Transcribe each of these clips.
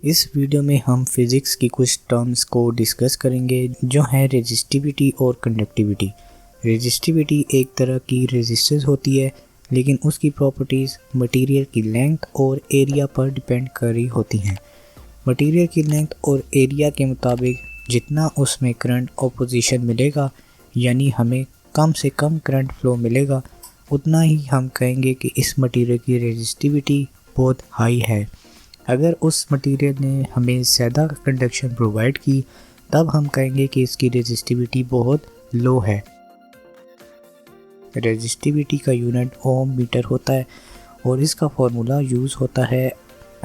इस वीडियो में हम फिज़िक्स की कुछ टर्म्स को डिस्कस करेंगे जो है रेजिस्टिविटी और कंडक्टिविटी। रेजिस्टिविटी एक तरह की रेजिस्टेंस होती है, लेकिन उसकी प्रॉपर्टीज़ मटेरियल की लेंथ और एरिया पर डिपेंड कर रही होती हैं। मटेरियल की लेंथ और एरिया के मुताबिक जितना उसमें करंट ऑपोजिशन मिलेगा, यानी हमें कम से कम करंट फ्लो मिलेगा, उतना ही हम कहेंगे कि इस मटेरियल की रेजिस्टिविटी बहुत हाई है। अगर उस मटेरियल ने हमें ज़्यादा कंडक्शन प्रोवाइड की, तब हम कहेंगे कि इसकी रेजिस्टिविटी बहुत लो है। रेजिस्टिविटी का यूनिट ओम मीटर होता है और इसका फॉर्मूला यूज़ होता है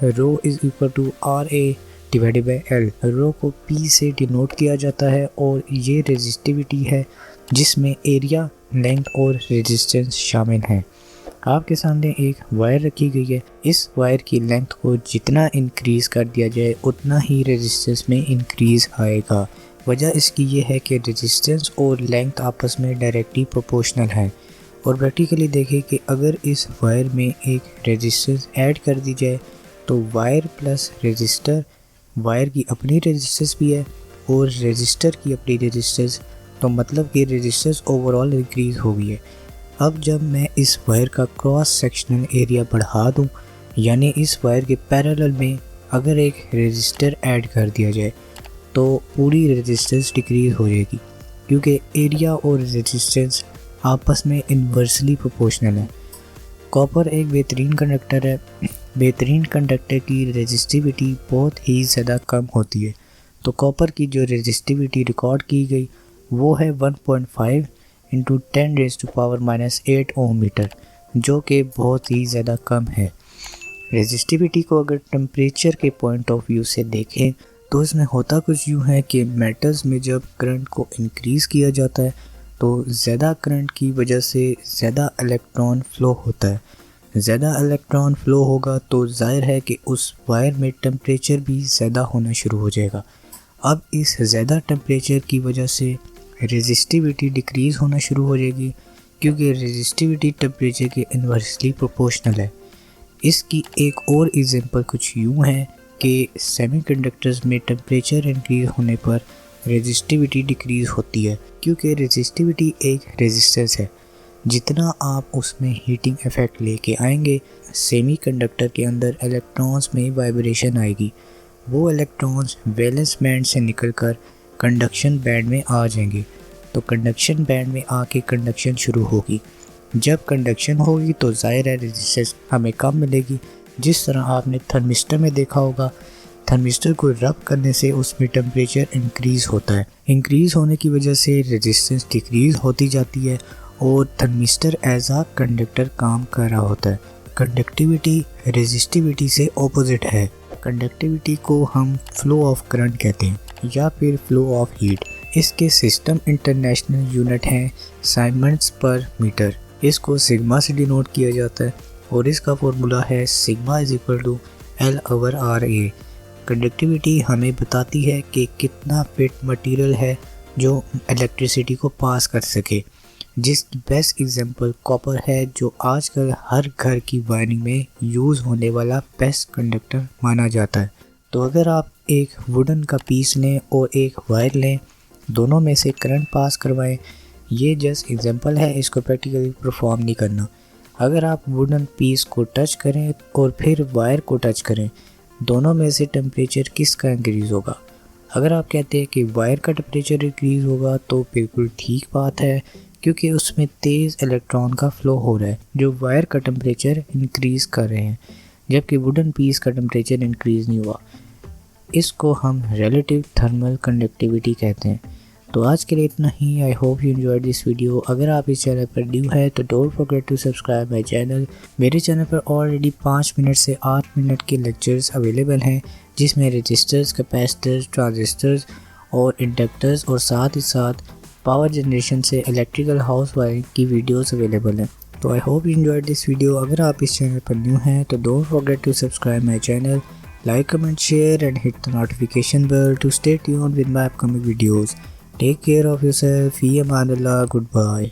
rho is equal to RA/L। Rho को P से डिनोट किया जाता है और ये रेजिस्टिविटी है जिसमें एरिया, लेंथ और रेजिस्टेंस शामिल हैं। आपके सामने एक वायर रखी गई है। इस वायर की लेंथ को जितना इंक्रीज़ कर दिया जाए उतना ही रेजिस्टेंस में इंक्रीज़ आएगा। वजह इसकी ये है कि रेजिस्टेंस और लेंथ आपस में डायरेक्टली प्रोपोर्शनल है। और प्रैक्टिकली देखें कि अगर इस वायर में एक रेजिस्टेंस ऐड कर दी जाए तो वायर प्लस रेजिस्टर, वायर की अपनी रेजिस्टेंस भी है और रेजिस्टर की अपनी रेजिस्टेंस, तो मतलब कि रेजिस्टेंस ओवरऑल इंक्रीज़ हो गई है। अब जब मैं इस वायर का क्रॉस सेक्शनल एरिया बढ़ा दूं, यानी इस वायर के पैरेलल में अगर एक रेजिस्टर ऐड कर दिया जाए तो पूरी रेजिस्टेंस डिक्रीज़ हो जाएगी, क्योंकि एरिया और रेजिस्टेंस आपस में इन्वर्सली प्रोपोर्शनल है। कॉपर एक बेहतरीन कंडक्टर है। बेहतरीन कंडक्टर की रेजिस्टिविटी बहुत ही ज़्यादा कम होती है। तो कॉपर की जो रेजिस्टिविटी रिकॉर्ड की गई वो है 1.5 × 10⁻⁻8 ओम मीटर, जो कि बहुत ही ज़्यादा कम है। रेजिस्टिविटी को अगर टेम्परेचर के पॉइंट ऑफ व्यू से देखें तो इसमें होता कुछ यूँ है कि मेटल्स में जब करंट को इंक्रीज़ किया जाता है तो ज़्यादा करंट की वजह से ज़्यादा इलेक्ट्रॉन फ़्लो होता है। ज़्यादा इलेक्ट्रॉन फ़्लो होगा तो जाहिर है कि उस वायर में टेम्परेचर भी ज़्यादा होना शुरू हो जाएगा। अब इस ज़्यादा टेम्परेचर की वजह से रेजिस्टिविटी डिक्रीज़ होना शुरू हो जाएगी, क्योंकि रेजिस्टिविटी टेम्परेचर के इन्वर्सली प्रोपोर्शनल है। इसकी एक और एग्जांपल कुछ यूँ है कि सेमीकंडक्टर्स में टेम्परेचर इंक्रीज़ होने पर रेजिस्टिविटी डिक्रीज़ होती है, क्योंकि रेजिस्टिविटी एक रेजिस्टेंस है। जितना आप उसमें हीटिंग इफ़ेक्ट लेके आएंगे, सेमीकंडक्टर के अंदर इलेक्ट्रॉन्स में वाइब्रेशन आएगी। वो इलेक्ट्रॉन्स वैलेंस बैंड से निकलकर कंडक्शन बैंड में आ जाएंगे, तो कंडक्शन बैंड में आके कंडक्शन शुरू होगी। जब कंडक्शन होगी तो ज़ाहिर है रेजिस्टेंस हमें कम मिलेगी। जिस तरह आपने थर्मिस्टर में देखा होगा, थर्मिस्टर को रब करने से उसमें टेम्परेचर इंक्रीज़ होता है। इंक्रीज़ होने की वजह से रेजिस्टेंस डिक्रीज़ होती जाती है और थर्मिस्टर एज आ कंडक्टर काम कर रहा होता है। कंडक्टिविटी रेजिस्टिविटी से ऑपोजिट है। कंडक्टिविटी को हम फ्लो ऑफ करंट कहते हैं या फिर फ्लो ऑफ हीट। इसके सिस्टम इंटरनेशनल यूनिट हैं साइमंड्स पर मीटर। इसको सिग्मा से डिनोट किया जाता है और इसका फॉर्मूला है sigma is equal to L/RA। Conductivity हमें बताती है कि कितना फिट मटेरियल है जो इलेक्ट्रिसिटी को पास कर सके। जिसकी बेस्ट एग्जांपल कॉपर है, जो आजकल हर घर की वायरिंग में यूज़ होने वाला बेस्ट कंडक्टर माना जाता है। तो अगर आप एक वुडन का पीस लें और एक वायर लें, दोनों में से करंट पास करवाएं, ये जस्ट एग्जांपल है, इसको प्रैक्टिकली परफॉर्म नहीं करना। अगर आप वुडन पीस को टच करें और फिर वायर को टच करें, दोनों में से टेम्परेचर किसका इंक्रीज़ होगा? अगर आप कहते हैं कि वायर का टेम्परेचर इंक्रीज़ होगा तो बिल्कुल ठीक बात है, क्योंकि उसमें तेज़ इलेक्ट्रॉन का फ़्लो हो रहा है जो वायर का टेम्परेचर इंक्रीज़ कर रहे हैं, जबकि वुडन पीस का टेम्परेचर इंक्रीज़ नहीं हुआ। इसको हम रिलेटिव थर्मल कंडक्टिविटी कहते हैं। तो आज के लिए इतना ही। I hope you enjoyed this video. अगर आप इस चैनल पर न्यू है तो don't forget to subscribe my channel. मेरे चैनल पर ऑलरेडी 5 मिनट से 8 मिनट के लेक्चर्स अवेलेबल हैं, जिसमें रजिस्टर्स, कैपेसिटर्स, ट्रांजिस्टर्स और इंडक्टर्स और साथ ही साथ पावर जनरेशन से इलेक्ट्रिकल हाउस वायरिंग की वीडियोस अवेलेबल हैं। तो I hope you enjoyed this video. अगर आप इस चैनल पर न्यू हैं तो don't forget to subscribe my channel, like, comment, share and hit the notification bell to stay tuned with my upcoming videos. Take care of yourself. Fi aman Allah. Goodbye.